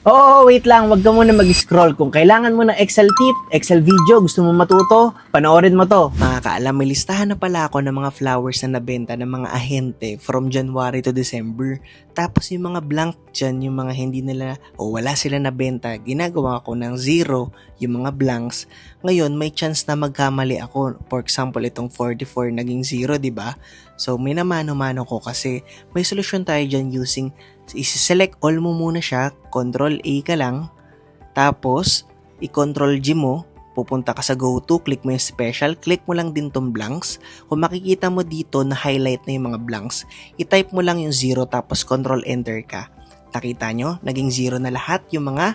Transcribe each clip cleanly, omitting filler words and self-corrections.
Oo, wait lang, wag ka muna mag-scroll. Kung kailangan mo ng Excel tip, Excel video, gusto mo matuto, panoorin mo to. Mga kaalam, may listahan na pala ako ng mga flowers na nabenta ng mga ahente from January to December. Tapos yung mga blank dyan, yung mga hindi nila o wala sila nabenta, ginagawa ko ng zero yung mga blanks. Ngayon, may chance na magkamali ako. For example, itong 44 naging zero, di ba? So, may namano-mano ko kasi may solusyon tayo dyan using, isi-select all mo muna siya, Control A ka lang, tapos, i-Control G mo, pupunta ka sa go to, click mo yung special, click mo lang din tong blanks. Kung makikita mo dito na highlight na yung mga blanks, i-type mo lang yung 0 tapos control enter ka. Nakita nyo? Naging 0 na lahat yung mga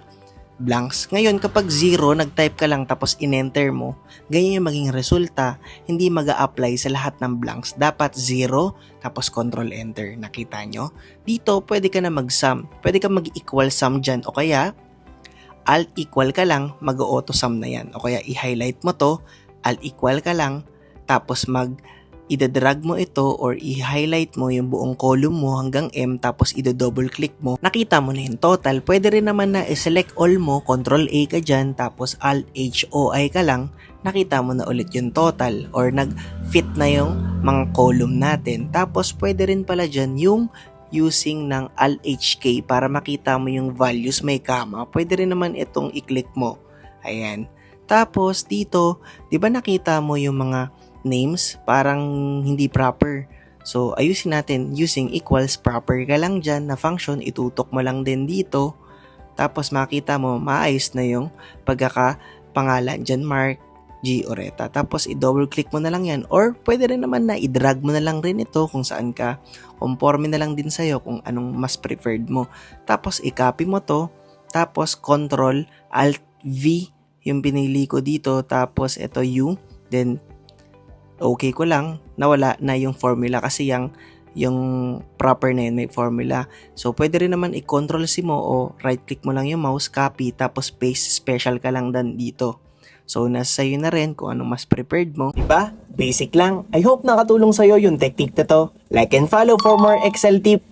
blanks. Ngayon, kapag 0, nag-type ka lang tapos in-enter mo, ganyan yung maging resulta, hindi mag-a-apply sa lahat ng blanks. Dapat 0, tapos control enter. Nakita nyo? Dito, pwede ka na mag-sum. Pwede ka mag-equal sum dyan o kaya alt equal ka lang, mag-auto sum na yan. O kaya i-highlight mo to, alt equal ka lang, tapos i-drag mo ito or i-highlight mo yung buong column mo hanggang M tapos i-double click mo. Nakita mo na yung total. Pwede rin naman na i-select all mo, Control A ka dyan, tapos alt HOI ka lang, nakita mo na ulit yung total or nag-fit na yung mga column natin. Tapos pwede rin pala dyan yung using ng Alt-HK para makita mo yung values may comma. Pwede rin naman itong i-click mo. Ayan. Tapos dito, 'di ba nakita mo yung mga names parang hindi proper. So ayusin natin using equals, proper ka lang dyan na function, itutok mo lang din dito. Tapos makita mo maayos na yung pagkakapangalan dyan, Mark G. Oreta. Tapos i-double click mo na lang yan or pwede rin naman na i-drag mo na lang rin ito kung saan ka. Conforme na lang din sa'yo kung anong mas preferred mo. Tapos i-copy mo to. Tapos Control Alt V yung pinili ko dito. Tapos ito U. Then okay ko lang. Nawala na yung formula kasi yung proper na yun may formula. So pwede rin naman i-control C mo o right click mo lang yung mouse, copy, tapos paste, special ka lang dan dito. So, nasa sa'yo na rin kung anong mas prepared mo. Diba? Basic lang. I hope nakatulong sa'yo yung technique na to. Like and follow for more Excel tip.